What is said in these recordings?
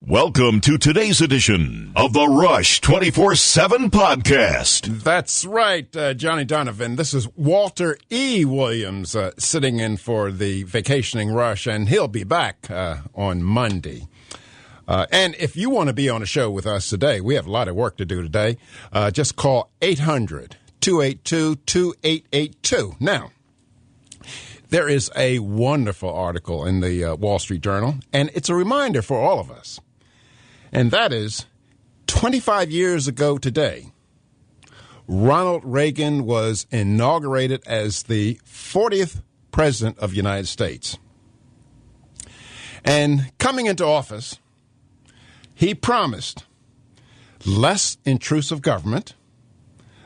Welcome to today's edition of the Rush 24/7 podcast. That's right, Johnny Donovan. This is Walter E. Williams sitting in for the vacationing Rush, and he'll be back on Monday. And if you want to be on a show with us today, we have a lot of work to do today. Just call 800-282-2882. Now, there is a wonderful article in the Wall Street Journal, and it's a reminder for all of us. And that is, 25 years ago today, Ronald Reagan was inaugurated as the 40th President of the United States. And coming into office, he promised less intrusive government,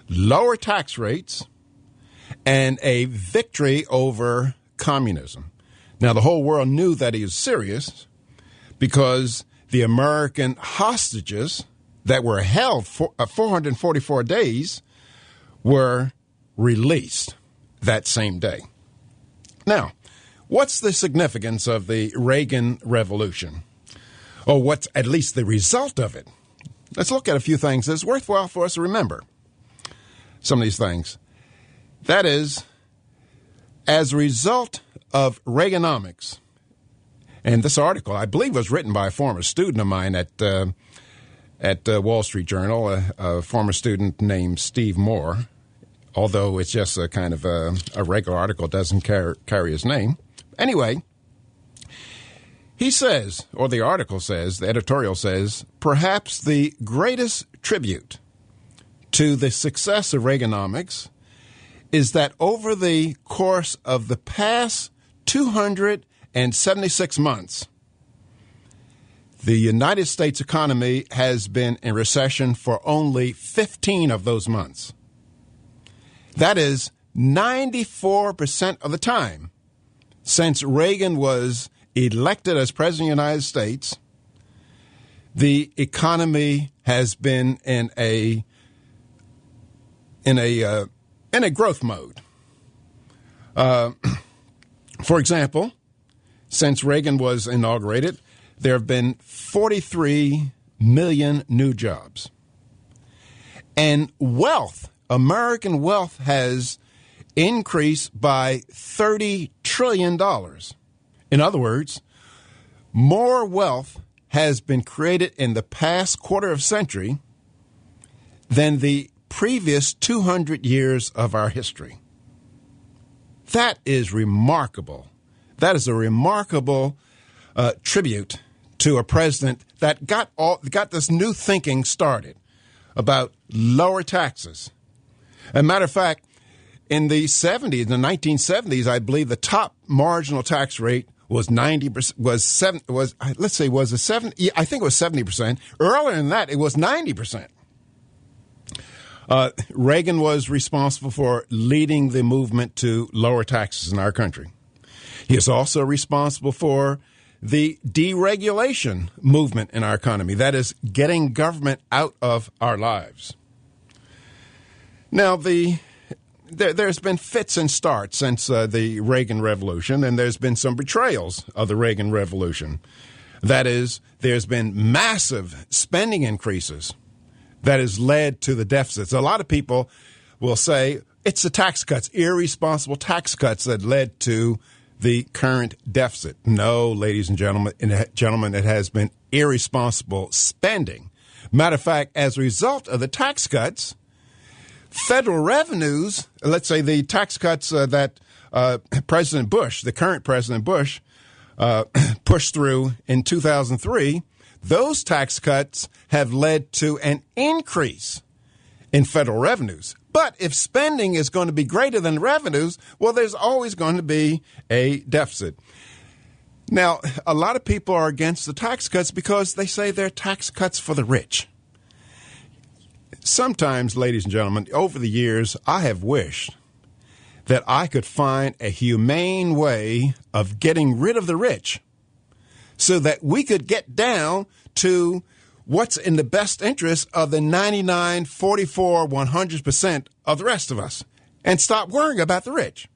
lower tax rates, and a victory over communism. Now, the whole world knew that he was serious because the American hostages that were held for 444 days were released that same day. Now, what's the significance of the Reagan Revolution? Or what's at least the result of it? Let's look at a few things that's worthwhile for us to remember. Some of these things. That is, as a result of Reaganomics, and this article, I believe, was written by a former student of mine at Wall Street Journal, a former student named Steve Moore, although it's just a kind of a regular article, doesn't carry his name. Anyway, he says, or the article says, the editorial says, perhaps the greatest tribute to the success of Reaganomics is that over the course of the past 276 months, the United States economy has been in recession for only 15 of those months. That is 94% of the time since Reagan was elected as President of the United States, the economy has been in a growth mode. For example, since Reagan was inaugurated, there have been 43 million new jobs. And wealth, American wealth, has increased by $30 trillion. In other words, more wealth has been created in the past quarter of a century than the previous 200 years of our history. That is remarkable. That is a remarkable tribute to a president that got this new thinking started about lower taxes. As a matter of fact, in the 1970s, I believe the top marginal tax rate was 90%. I think it was 70%. Earlier than that, it was 90%. Reagan was responsible for leading the movement to lower taxes in our country. He is also responsible for the deregulation movement in our economy. That is, getting government out of our lives. Now, there's been fits and starts since the Reagan Revolution, and there's been some betrayals of the Reagan Revolution. That is, there's been massive spending increases that has led to the deficits. A lot of people will say it's the tax cuts, irresponsible tax cuts that led to the current deficit. No, ladies and gentlemen, it has been irresponsible spending. Matter of fact, as a result of the tax cuts, federal revenues, let's say the tax cuts that President Bush, the current President Bush, pushed through in 2003, those tax cuts have led to an increase in federal revenues. But if spending is going to be greater than revenues, well, there's always going to be a deficit. Now, a lot of people are against the tax cuts because they say they're tax cuts for the rich. Sometimes, ladies and gentlemen, over the years, I have wished that I could find a humane way of getting rid of the rich so that we could get down to what's in the best interest of the 99, 44, 100% of the rest of us and stop worrying about the rich.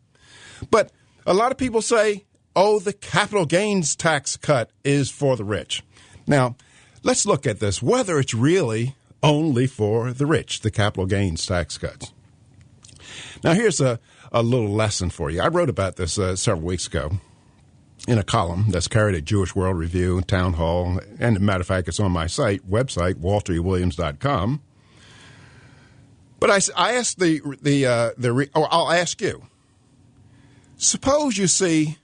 But a lot of people say, oh, the capital gains tax cut is for the rich. Now, let's look at this, whether it's really only for the rich, the capital gains tax cuts. Now, here's a little lesson for you. I wrote about this several weeks ago in a column that's carried at Jewish World Review, Town Hall, and as a matter of fact, it's on my website, walterewilliams.com. But I asked I'll ask you. Suppose you see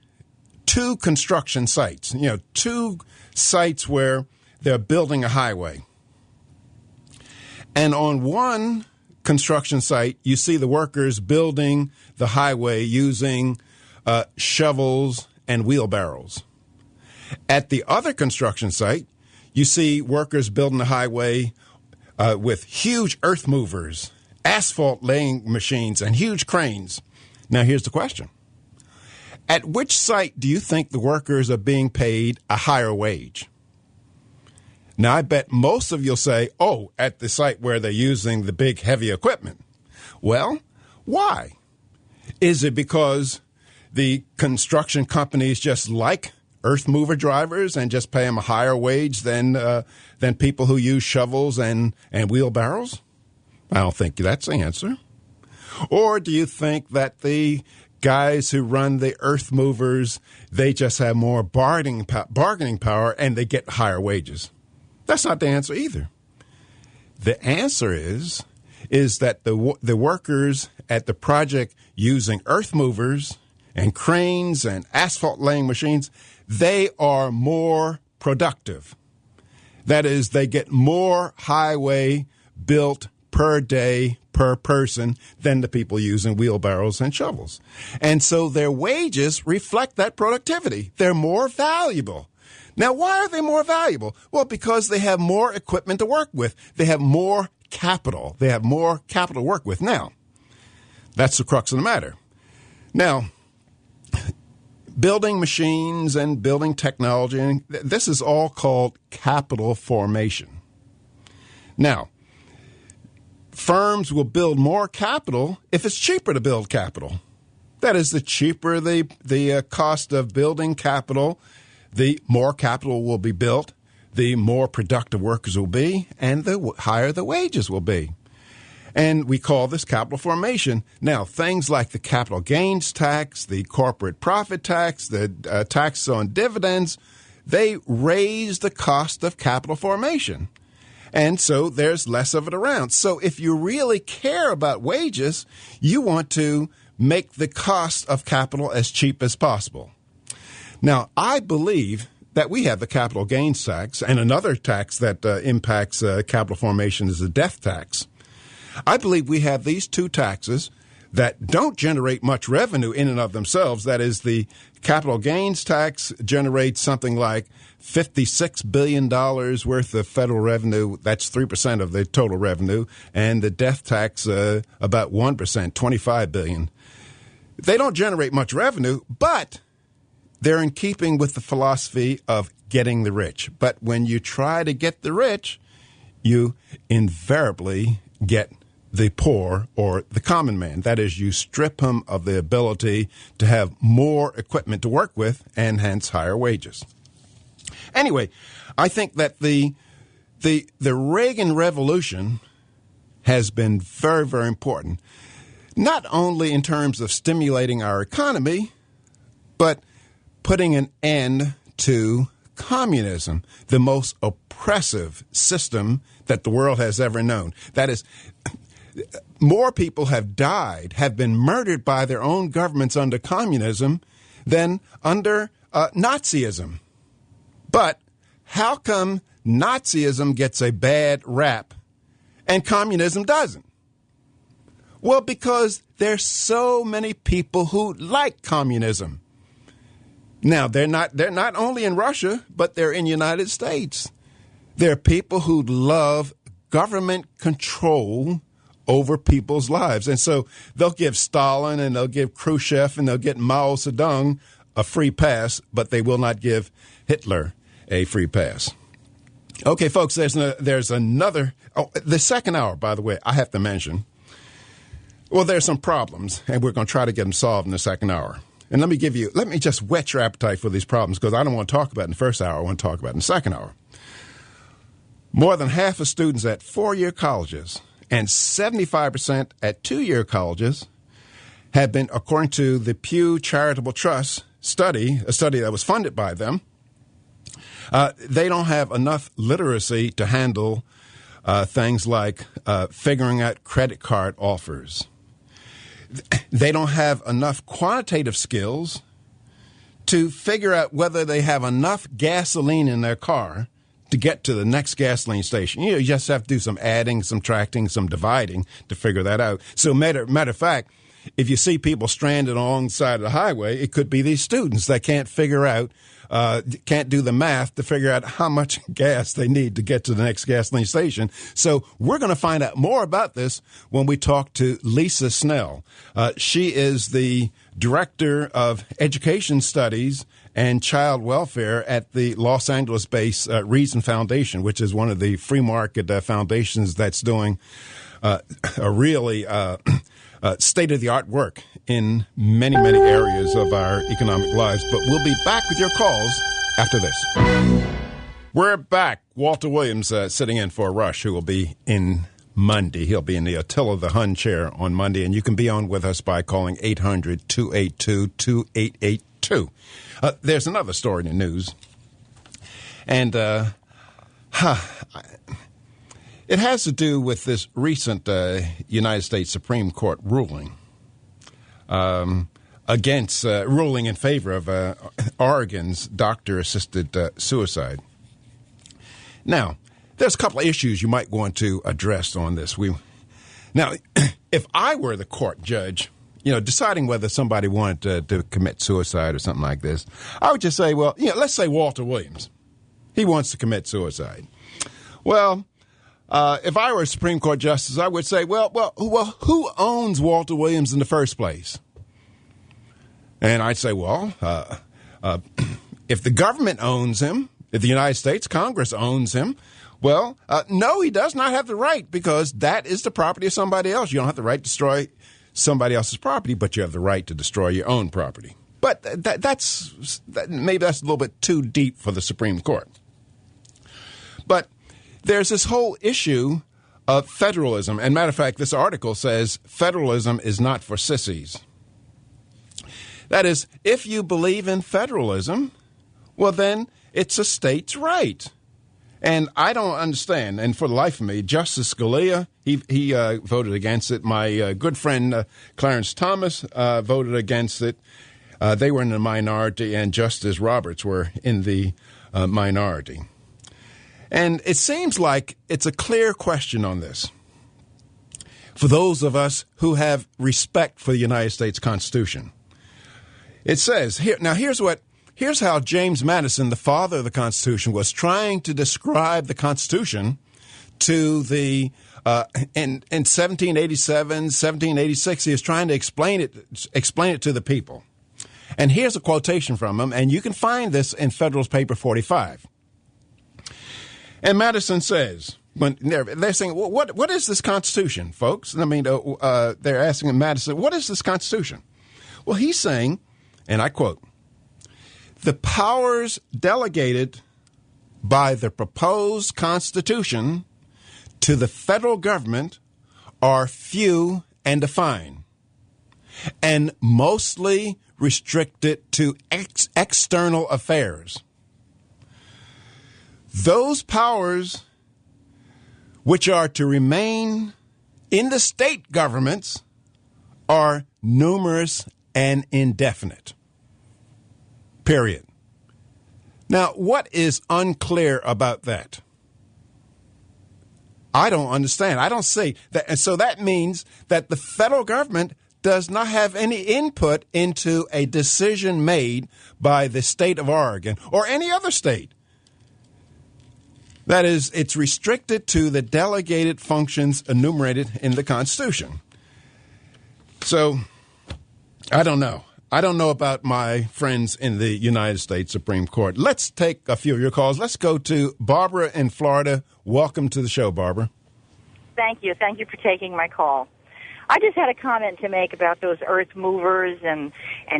two construction sites, two sites where they're building a highway. And on one construction site, you see the workers building the highway using shovels and wheelbarrows. At the other construction site, you see workers building the highway with huge earth movers, asphalt laying machines, and huge cranes. Now, here's the question. At which site do you think the workers are being paid a higher wage? Now, I bet most of you'll say, at the site where they're using the big, heavy equipment. Well, why? Is it because the construction companies just like earth mover drivers and just pay them a higher wage than people who use shovels and wheelbarrows? I don't think that's the answer. Or do you think that the guys who run the earth movers, they just have more bargaining power and they get higher wages? That's not the answer either. The answer is that the workers at the project using earth movers and cranes and asphalt laying machines, they are more productive. That is, they get more highway built per day, per person, than the people using wheelbarrows and shovels. And so their wages reflect that productivity. They're more valuable. Now, why are they more valuable? Well, because they have more equipment to work with. They have more capital. They have more capital to work with. Now, that's the crux of the matter. Now, building machines and building technology, and this is all called capital formation. Now, firms will build more capital if it's cheaper to build capital. That is, the cheaper the cost of building capital, the more capital will be built, the more productive workers will be, and the higher the wages will be. And we call this capital formation. Now, things like the capital gains tax, the corporate profit tax, the tax on dividends, they raise the cost of capital formation. And so there's less of it around. So if you really care about wages, you want to make the cost of capital as cheap as possible. Now, I believe that we have the capital gains tax, and another tax that impacts capital formation is the death tax. I believe we have these two taxes that don't generate much revenue in and of themselves. That is, the capital gains tax generates something like $56 billion worth of federal revenue. That's 3% of the total revenue. And the death tax, about 1%, $25 billion. They don't generate much revenue, but they're in keeping with the philosophy of getting the rich. But when you try to get the rich, you invariably get the poor or the common man. That is, you strip him of the ability to have more equipment to work with and hence higher wages. Anyway, I think that the Reagan Revolution has been very, very important, not only in terms of stimulating our economy, but putting an end to communism, the most oppressive system that the world has ever known. That is, more people have died, have been murdered by their own governments under communism than under Nazism. But how come Nazism gets a bad rap and communism doesn't? Well, because there's so many people who like communism. Now, they're not only in Russia, but they're in the United States. There are people who love government control over people's lives. And so they'll give Stalin and they'll give Khrushchev and they'll get Mao Zedong a free pass, but they will not give Hitler a free pass. Okay, folks, there's another. Oh, the second hour, by the way, I have to mention. Well, there's some problems, and we're going to try to get them solved in the second hour. And let me just whet your appetite for these problems, because I don't want to talk about it in the first hour. I want to talk about it in the second hour. More than half of students at four-year colleges and 75% at two-year colleges have been, according to the Pew Charitable Trust study, a study that was funded by them, they don't have enough literacy to handle things like figuring out credit card offers. They don't have enough quantitative skills to figure out whether they have enough gasoline in their car to get to the next gasoline station. You just have to do some adding, some subtracting, some dividing to figure that out. So matter of fact, if you see people stranded alongside of the highway, it could be these students that can't figure out, can't do the math to figure out how much gas they need to get to the next gasoline station. So we're going to find out more about this when we talk to Lisa Snell. She is the Director of Education Studies and Child Welfare at the Los Angeles-based Reason Foundation, which is one of the free market foundations that's doing a really state-of-the-art work in many, many areas of our economic lives. But we'll be back with your calls after this. We're back. Walter Williams sitting in for Rush, who will be in Monday. He'll be in the Attila the Hun chair on Monday, and you can be on with us by calling 800-282-2882. There's another story in the news, and it has to do with this recent United States Supreme Court ruling against ruling in favor of Oregon's doctor-assisted suicide. Now, there's a couple of issues you might want to address on this. Now, if I were the court judge, deciding whether somebody wanted to commit suicide or something like this, I would just say, well, let's say Walter Williams. He wants to commit suicide. Well, if I were a Supreme Court justice, I would say, well, who owns Walter Williams in the first place? And I'd say, well, if the government owns him, if the United States Congress owns him, well, no, he does not have the right, because that is the property of somebody else. You don't have the right to destroy somebody else's property, but you have the right to destroy your own property. But maybe that's a little bit too deep for the Supreme Court. But there's this whole issue of federalism. And matter of fact, this article says federalism is not for sissies. That is, if you believe in federalism, well, then it's a state's right. And I don't understand. And for the life of me, Justice Scalia, he voted against it. My good friend Clarence Thomas voted against it. They were in the minority, and Justice Roberts were in the minority. And it seems like it's a clear question on this. For those of us who have respect for the United States Constitution, it says here. Now, here's how James Madison, the father of the Constitution, was trying to describe the Constitution to the in 1787, 1786. He was trying to explain it to the people. And here's a quotation from him, and you can find this in Federalist Paper 45. And Madison says, when they're saying, well, what is this Constitution, folks? I mean, they're asking Madison, what is this Constitution? Well, he's saying, and I quote, "The powers delegated by the proposed Constitution to the federal government are few and defined, and mostly restricted to external affairs. Those powers which are to remain in the state governments are numerous and indefinite." Period. Now, what is unclear about that? I don't understand. I don't see that. And so that means that the federal government does not have any input into a decision made by the state of Oregon or any other state. That is, it's restricted to the delegated functions enumerated in the Constitution. So, I don't know. I don't know about my friends in the United States Supreme Court. Let's take a few of your calls. Let's go to Barbara in Florida. Welcome to the show, Barbara. Thank you. Thank you for taking my call. I just had a comment to make about those earth movers and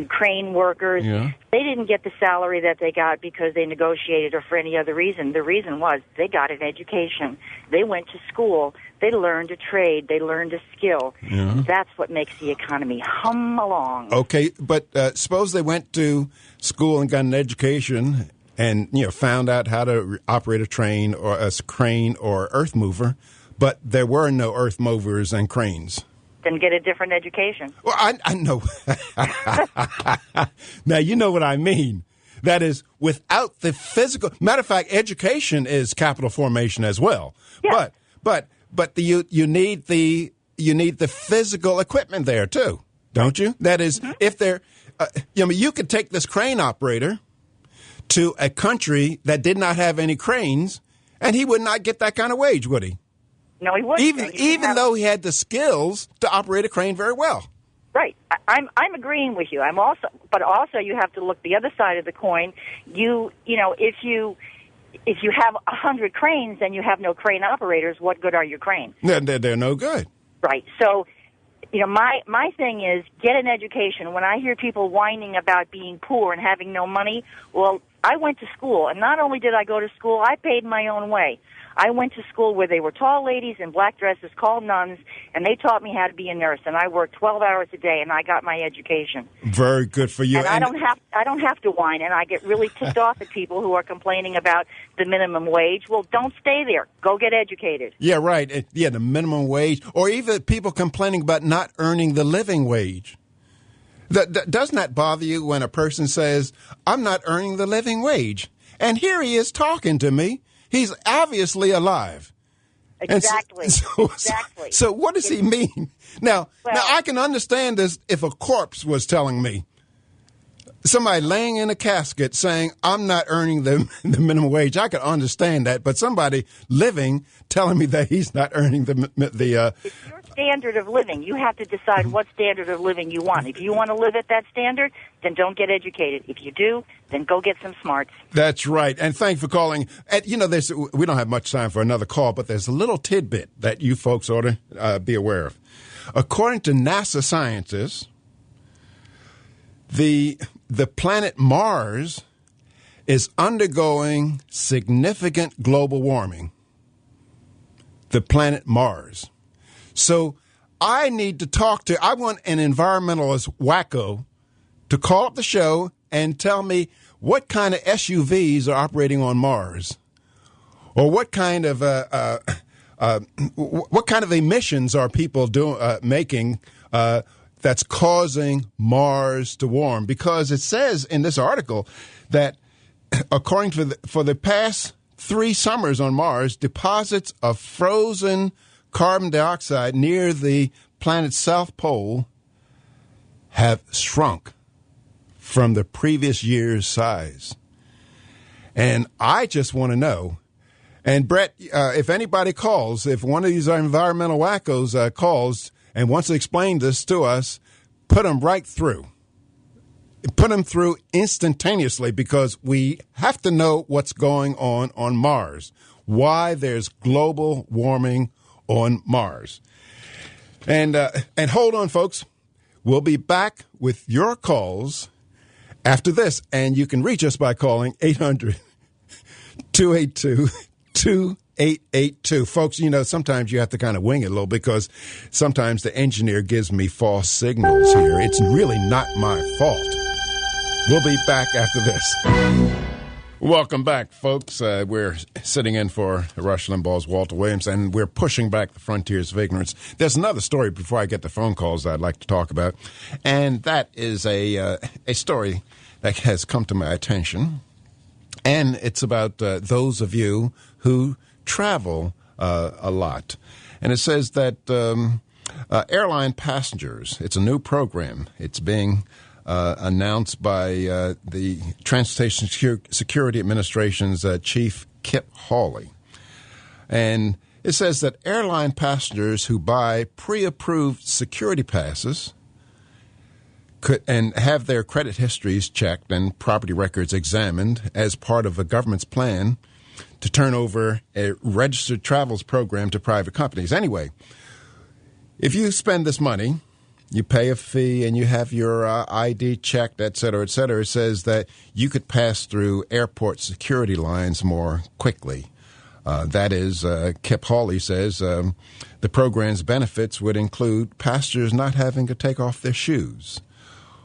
crane workers. Yeah. They didn't get the salary that they got because they negotiated or for any other reason. The reason was they got an education. They went to school. They learned a trade. They learned a skill. Yeah. That's what makes the economy hum along. Okay, but suppose they went to school and got an education and found out how to operate a train or a crane or earth mover, but there were no earth movers and cranes. Then get a different education. Well, I know. Now, you know what I mean. That is, without the physical. Matter of fact, education is capital formation as well. Yeah. But you need the physical equipment there too, don't you? That is, if they're, you could take this crane operator to a country that did not have any cranes, and he would not get that kind of wage, would he? No, he wouldn't. Even though he had the skills to operate a crane very well. Right. I'm agreeing with you. But also you have to look the other side of the coin. If you have 100 cranes and you have no crane operators, what good are your cranes? They're no good. Right. So, my thing is get an education. When I hear people whining about being poor and having no money, well, I went to school, and not only did I go to school, I paid my own way. I went to school where they were tall ladies in black dresses called nuns, and they taught me how to be a nurse. And I worked 12 hours a day, and I got my education. Very good for you. And I don't have to whine, and I get really ticked off at people who are complaining about the minimum wage. Well, don't stay there. Go get educated. Yeah, right. Yeah, the minimum wage, or even people complaining about not earning the living wage. Doesn't that bother you when a person says, I'm not earning the living wage? And here he is talking to me. He's obviously alive. Exactly. Exactly. So what does he mean? Now I can understand this if a corpse was telling me, somebody laying in a casket saying, I'm not earning the minimum wage. I could understand that. But somebody living telling me that he's not earning the It's your standard of living. You have to decide what standard of living you want. If you want to live at that standard, then don't get educated. If you do, then go get some smarts. That's right. And thanks for calling. And, we don't have much time for another call, but there's a little tidbit that you folks ought to be aware of. According to NASA scientists, the planet Mars is undergoing significant global warming. The planet Mars. So I want an environmentalist wacko to call up the show and tell me what kind of SUVs are operating on Mars, or what kind of emissions are people making that's causing Mars to warm. Because it says in this article that according to for the past 3 summers on Mars, deposits of frozen carbon dioxide near the planet's south pole have shrunk from the previous year's size. And I just want to know, and Brett, if anybody calls, if one of these environmental wackos calls and wants to explain this to us, put them right through. Put them through instantaneously, because we have to know what's going on Mars, why there's global warming on Mars. And hold on, folks. We'll be back with your calls after this, and you can reach us by calling 800-282-2882. Folks, sometimes you have to kind of wing it a little, because sometimes the engineer gives me false signals here. It's really not my fault. We'll be back after this. Welcome back, folks. We're sitting in for Rush Limbaugh's Walter Williams, and we're pushing back the frontiers of ignorance. There's another story before I get the phone calls I'd like to talk about, and that is a story that has come to my attention, and it's about those of you who travel a lot. And it says that airline passengers, it's a new program. It's being announced by the Transportation Security Administration's Chief Kip Hawley. And it says that airline passengers who buy pre-approved security passes and have their credit histories checked and property records examined as part of a government's plan to turn over a registered travels program to private companies. Anyway, if you spend this money, you pay a fee and you have your ID checked, et cetera, et cetera. It says that you could pass through airport security lines more quickly. That is, Kip Hawley says, the program's benefits would include passengers not having to take off their shoes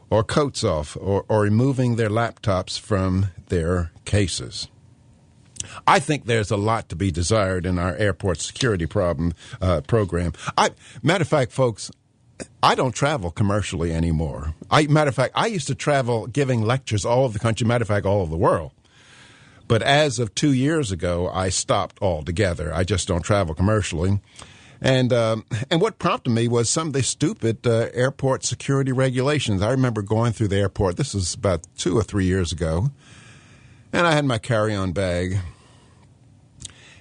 or coats off or removing their laptops from their cases. I think there's a lot to be desired in our airport security program. Matter of fact, folks, I don't travel commercially anymore. Matter of fact, I used to travel giving lectures all over the country, matter of fact, all over the world. But as of 2 years ago, I stopped altogether. I just don't travel commercially. And what prompted me was some of the stupid airport security regulations. I remember going through the airport. This was about 2 or 3 years ago. And I had my carry-on bag.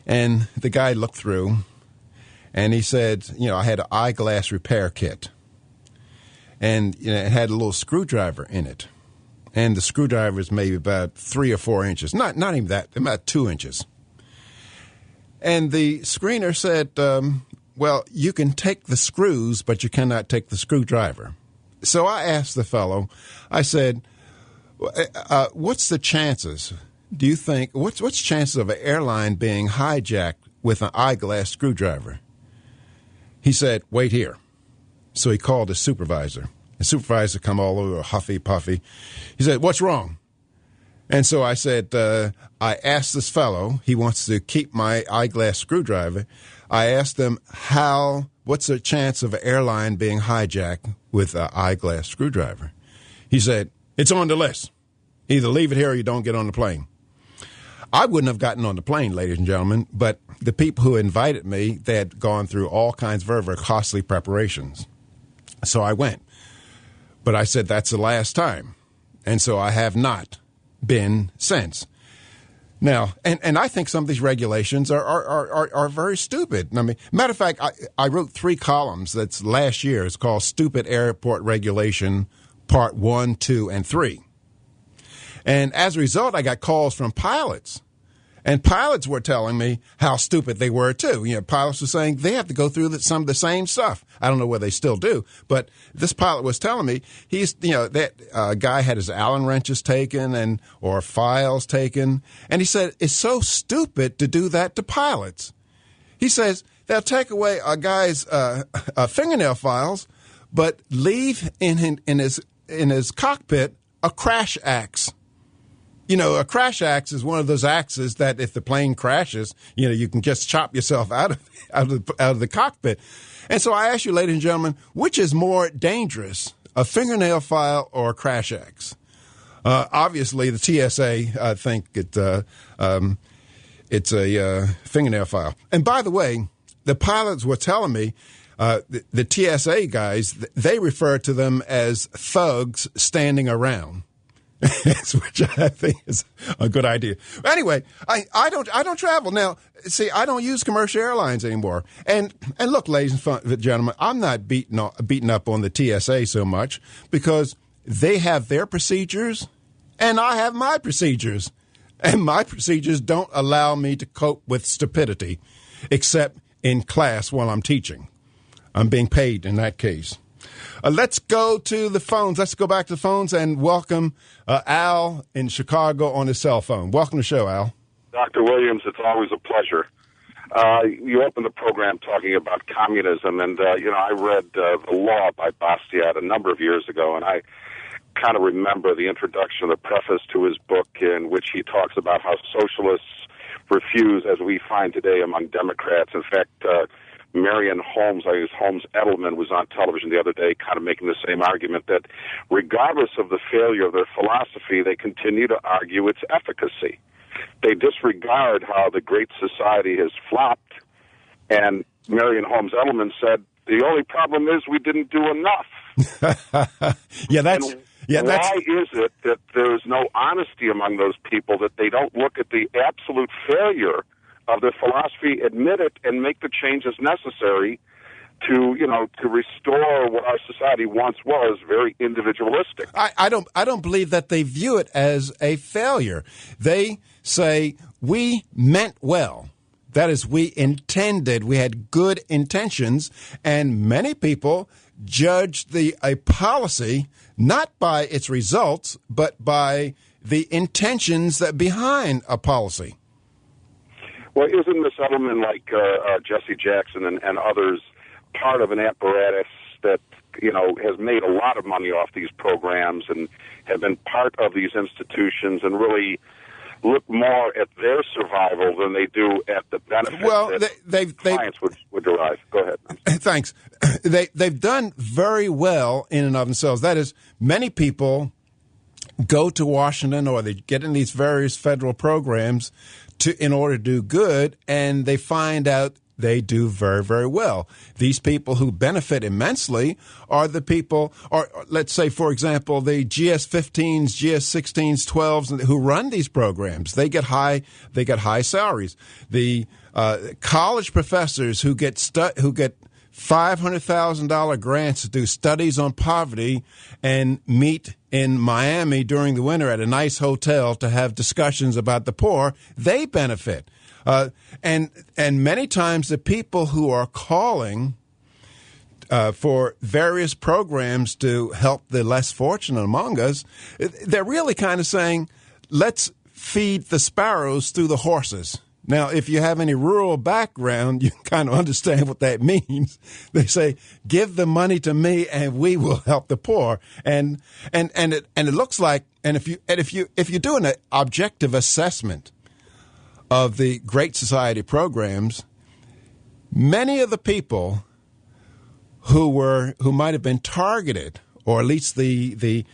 And the guy looked through. And he said, I had an eyeglass repair kit. And it had a little screwdriver in it. And the screwdriver is maybe about 3 or 4 inches. Not even that, about 2 inches. And the screener said, well, you can take the screws, but you cannot take the screwdriver. So I asked the fellow, I said, what's the chances? Do you think, what's chances of an airline being hijacked with an eyeglass screwdriver? He said, wait here. So he called his supervisor. The supervisor come all over huffy puffy. He said, what's wrong? And so I said, I asked this fellow, he wants to keep my eyeglass screwdriver. I asked him what's the chance of an airline being hijacked with an eyeglass screwdriver? He said, it's on the list. Either leave it here or you don't get on the plane. I wouldn't have gotten on the plane, ladies and gentlemen, but the people who invited me, they had gone through all kinds of very, very costly preparations. So I went. But I said, that's the last time. And so I have not been since. Now, and I think some of these regulations are very stupid. I mean, matter of fact, I wrote 3 columns that's last year. It's called Stupid Airport Regulation Part 1, 2, and 3. And as a result, I got calls from pilots. And pilots were telling me how stupid they were, too. Pilots were saying they have to go through some of the same stuff. I don't know whether they still do. But this pilot was telling me that guy had his Allen wrenches taken or files taken. And he said, it's so stupid to do that to pilots. He says they'll take away a guy's fingernail files, but leave in his cockpit a crash axe. A crash axe is one of those axes that if the plane crashes, you can just chop yourself out of the cockpit. And so I ask you, ladies and gentlemen, which is more dangerous, a fingernail file or a crash axe? Obviously, the TSA think it's a fingernail file. And by the way, the pilots were telling me the TSA guys, they refer to them as thugs standing around. Which I think is a good idea. Anyway, I don't travel now. See, I don't use commercial airlines anymore. And look, ladies and gentlemen, I'm not beating up on the TSA so much because they have their procedures and I have my procedures, and my procedures don't allow me to cope with stupidity, except in class while I'm teaching. I'm being paid in that case. Let's go to the phones. Let's go back to the phones and welcome Al in Chicago on his cell phone. Welcome to the show, Al. Dr. Williams, it's always a pleasure. You opened the program talking about communism, and, I read The Law by Bastiat a number of years ago, and I kind of remember the introduction of the preface to his book in which he talks about how socialists refuse, as we find today among Democrats. In fact, Marion Holmes, Holmes Edelman, was on television the other day kind of making the same argument that regardless of the failure of their philosophy, they continue to argue its efficacy. They disregard how the Great Society has flopped, and Marion Holmes Edelman said, the only problem is we didn't do enough. Why is it that there is no honesty among those people, that they don't look at the absolute failure of their philosophy, admit it, and make the changes necessary to restore what our society once was, very individualistic? I don't believe that they view it as a failure. They say we meant well. That is, we had good intentions, and many people judged a policy not by its results, but by the intentions that behind a policy. Well, isn't this element like Jesse Jackson and others part of an apparatus that, has made a lot of money off these programs and have been part of these institutions and really look more at their survival than they do at the benefit that clients would derive? Go ahead. Thanks. They've done very well in and of themselves. That is, many people go to Washington or they get in these various federal programs in order to do good, and they find out they do very, very well. These people who benefit immensely are the people, or let's say, for example, the GS-15s, GS-16s, 12s who run these programs. They get high salaries. The college professors who get $500,000 grants to do studies on poverty and meet in Miami during the winter at a nice hotel to have discussions about the poor, they benefit. And many times the people who are calling for various programs to help the less fortunate among us, they're really kind of saying, let's feed the sparrows through the horses. Now, if you have any rural background, you kind of understand what that means. They say, give the money to me and we will help the poor. And it looks like, and if you do an objective assessment of the Great Society programs, many of the people who might have been targeted, or at least the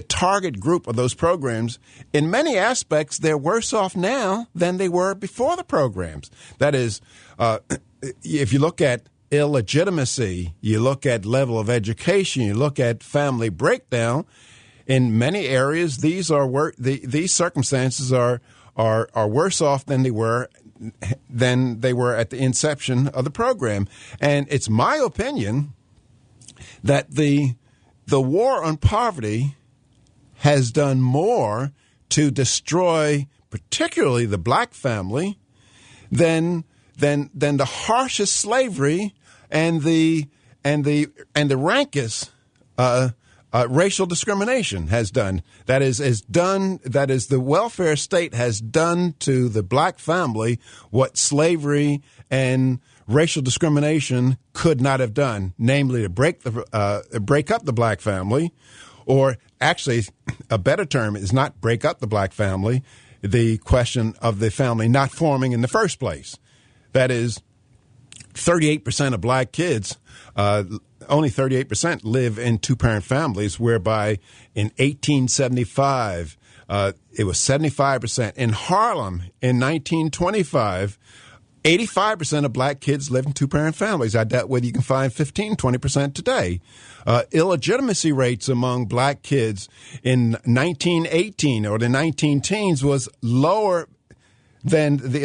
target group of those programs, in many aspects, they're worse off now than they were before the programs. That is, if you look at illegitimacy, you look at level of education, you look at family breakdown, in many areas, these circumstances are worse off than they were at the inception of the program. And it's my opinion that the war on poverty has done more to destroy particularly the black family than the harshest slavery and the rankest racial discrimination has done. That is the welfare state has done to the black family what slavery and racial discrimination could not have done, namely to break up the black family, or actually a better term is not break up the black family, the question of the family not forming in the first place. That is, 38% of black kids, only 38% live in two-parent families, whereby in 1875, it was 75%. In Harlem, in 1925, 85% of black kids live in two-parent families. I doubt whether you can find 20% today. Illegitimacy rates among black kids in 1918 or the 19-teens was lower than the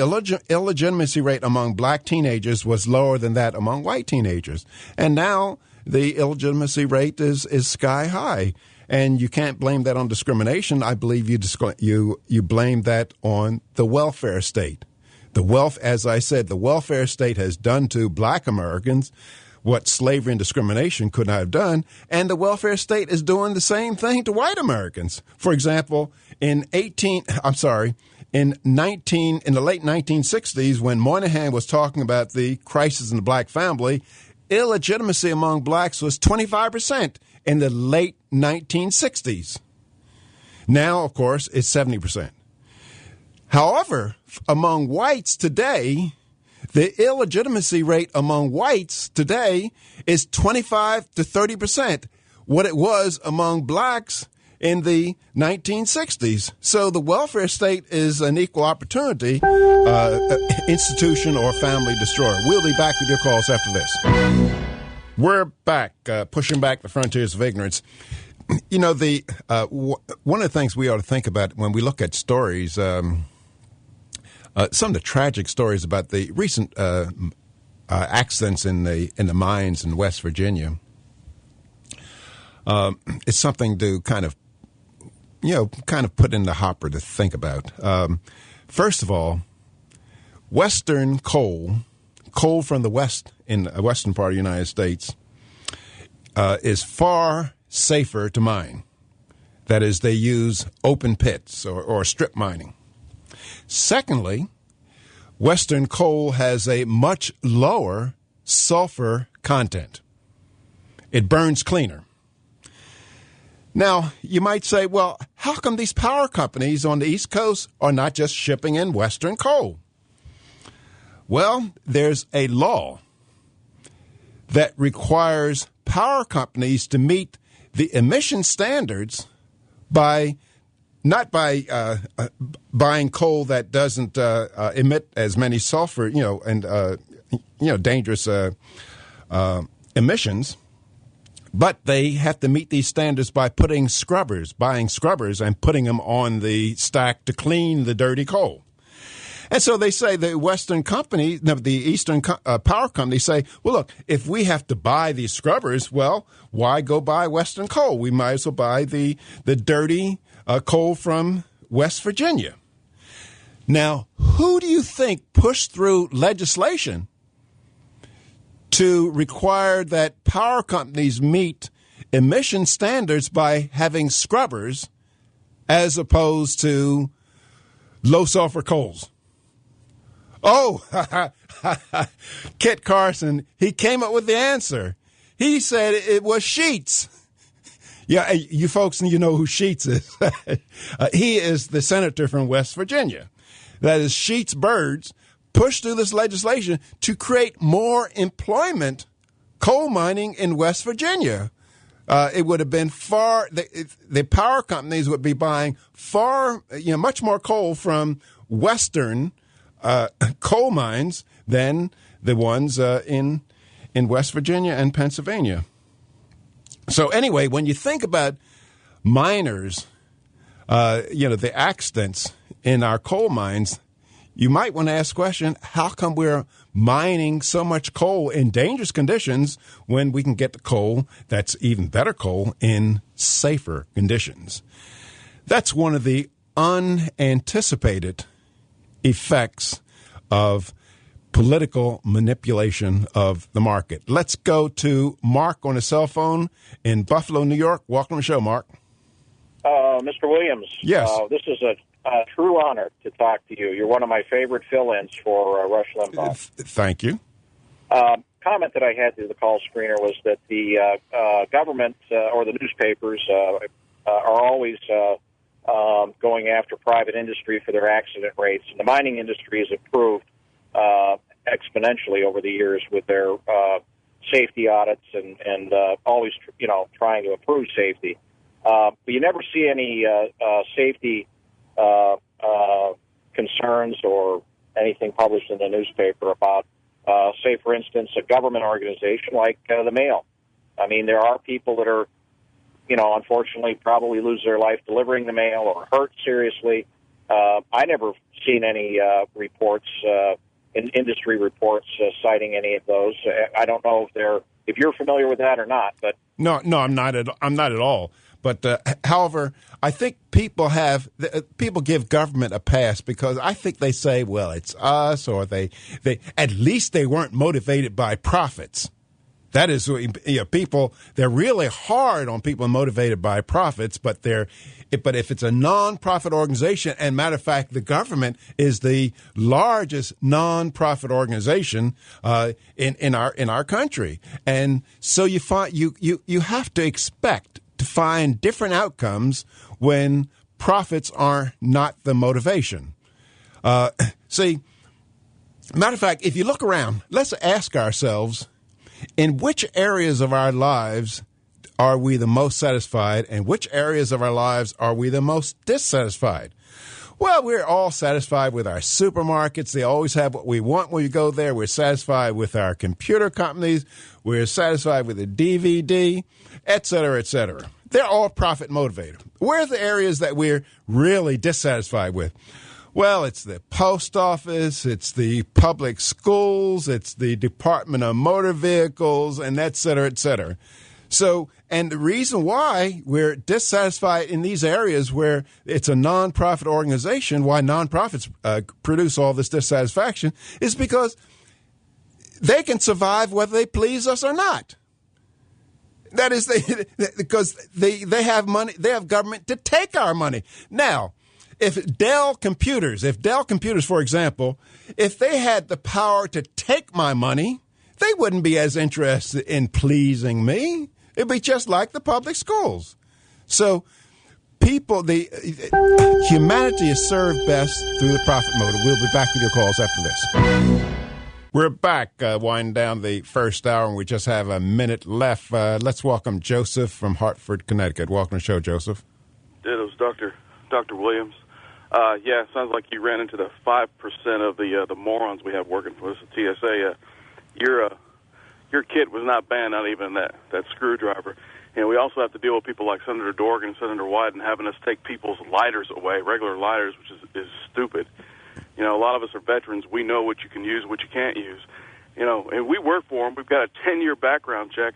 illegitimacy rate among black teenagers was lower than that among white teenagers. And now the illegitimacy rate is sky high. And you can't blame that on discrimination. I believe you blame that on the welfare state. As I said, the welfare state has done to black Americans what slavery and discrimination could not have done, and the welfare state is doing the same thing to white Americans. For example, in the late 1960s, when Moynihan was talking about the crisis in the black family, illegitimacy among blacks was 25% in the late 1960s. Now, of course, it's 70%. However, among whites today, the illegitimacy rate among whites today is 25 to 30%, what it was among blacks in the 1960s. So the welfare state is an equal opportunity institution or family destroyer. We'll be back with your calls after this. We're back, pushing back the frontiers of ignorance. You know, one of the things we ought to think about when we look at stories, some of the tragic stories about the recent accidents in the mines in West Virginia, it's something to kind of put in the hopper to think about. First of all, Western coal from the west in the western part of the United States, is far safer to mine. That is, they use open pits or strip mining. Secondly, Western coal has a much lower sulfur content. It burns cleaner. Now, you might say, well, how come these power companies on the East Coast are not just shipping in Western coal? Well, there's a law that requires power companies to meet the emission standards by not by buying coal that doesn't emit as many sulfur, dangerous emissions, but they have to meet these standards by buying scrubbers and putting them on the stack to clean the dirty coal. And so they say the Eastern power companies say, well, look, if we have to buy these scrubbers, well, why go buy Western coal? We might as well buy the dirty coal from West Virginia. Now, who do you think pushed through legislation to require that power companies meet emission standards by having scrubbers as opposed to low sulfur coals? Oh, Kit Carson, he came up with the answer. He said it was Sheets. Yeah, you folks, you know who Sheets is. He is the senator from West Virginia. That is, Sheets Birds pushed through this legislation to create more employment coal mining in West Virginia. It would have been the power companies would be buying much more coal from Western coal mines than the ones in West Virginia and Pennsylvania. So anyway, when you think about miners, the accidents in our coal mines, you might want to ask the question, how come we're mining so much coal in dangerous conditions when we can get the coal that's even better coal in safer conditions? That's one of the unanticipated effects of political manipulation of the market. Let's go to Mark on a cell phone in Buffalo, New York. Welcome to the show, Mark. Mr. Williams. Yes. This is a true honor to talk to you. You're one of my favorite fill-ins for Rush Limbaugh. Thank you. Comment that I had to the call screener was that the government or the newspapers are always going after private industry for their accident rates. And the mining industry has improved exponentially over the years with their safety audits and always, trying to improve safety. But you never see any safety concerns or anything published in the newspaper about, say, for instance, a government organization like the Mail. I mean, there are people that are, unfortunately probably lose their life delivering the mail or hurt seriously. I never seen any reports, industry reports citing any of those. I don't know if you're familiar with that or not. But no, I'm not at all. But however, I think people give government a pass because I think they say, well, it's us, or they at least they weren't motivated by profits. That is, people, they're really hard on people motivated by profits, but if it's a non-profit organization, and matter of fact, the government is the largest non-profit organization in our country, and so you have to expect to find different outcomes when profits are not the motivation. See, matter of fact, if you look around, let's ask ourselves, in which areas of our lives are we the most satisfied, and which areas of our lives are we the most dissatisfied? Well, we're all satisfied with our supermarkets. They always have what we want when we go there. We're satisfied with our computer companies. We're satisfied with the DVD, et cetera, et cetera. They're all profit motivated. Where are the areas that we're really dissatisfied with? Well, it's the post office, it's the public schools, it's the Department of Motor Vehicles, and et cetera, et cetera. So, and the reason why we're dissatisfied in these areas where it's a nonprofit organization, why nonprofits produce all this dissatisfaction, is because they can survive whether they please us or not. That is, because they have money, they have government to take our money. Now, if Dell Computers, for example, if they had the power to take my money, they wouldn't be as interested in pleasing me. It'd be just like the public schools. So humanity is served best through the profit motive. We'll be back with your calls after this. We're back, winding down the first hour, and we just have a minute left. Let's welcome Joseph from Hartford, Connecticut. Welcome to the show, Joseph. Yeah, it was Dr. Williams. Yeah, sounds like you ran into the 5% of the morons we have working for us at TSA. Your kid was not banned, not even that screwdriver. And we also have to deal with people like Senator Dorgan and Senator Wyden having us take people's lighters away, regular lighters, which is stupid. You know, a lot of us are veterans. We know what you can use, what you can't use. You know, and we work for them. We've got a 10-year background check.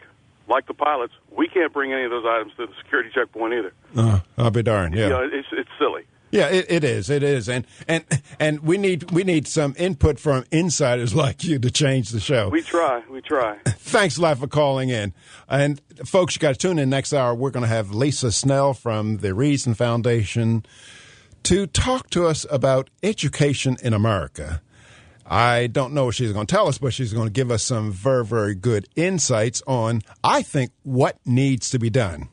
Like the pilots, we can't bring any of those items through the security checkpoint either. I'll be darned. Yeah, you know, it's silly. Yeah, it is, and we need some input from insiders like you to change the show. We try. Thanks a lot for calling in, and folks, you got to tune in next hour. We're going to have Lisa Snell from the Reason Foundation to talk to us about education in America. I don't know what she's going to tell us, but she's going to give us some very, very good insights on, I think, what needs to be done,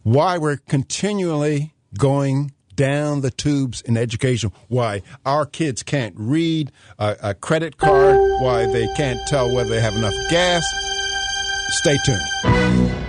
why we're continually going down the tubes in education, why our kids can't read a credit card, why they can't tell whether they have enough gas. Stay tuned.